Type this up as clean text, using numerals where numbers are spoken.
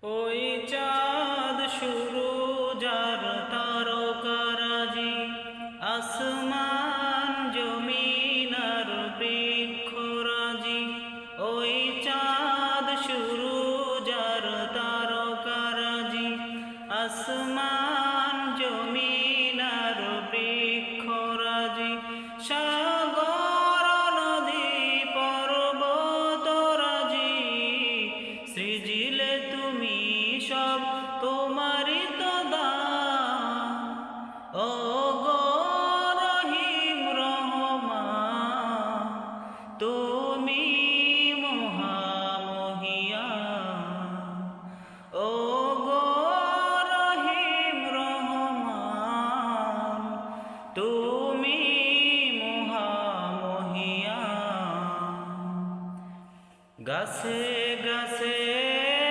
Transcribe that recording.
ওই চাঁদ শুরু যার তারকারাজি, আসমান জমিন আর বৃক্ষরাজি। ওই চাঁদ শুরু যার তারকারাজি, আসমান জমিন আর বৃক্ষরাজি। সাগর নদী পর্বতরাজি, সৃজিলে তুমি সব তোমারই তো দান। ও গো রহিম রহমান, তুমি মহামহিয়ান। ও গো রহিম রহমান, তুমি মহামহিয়ান। গাছে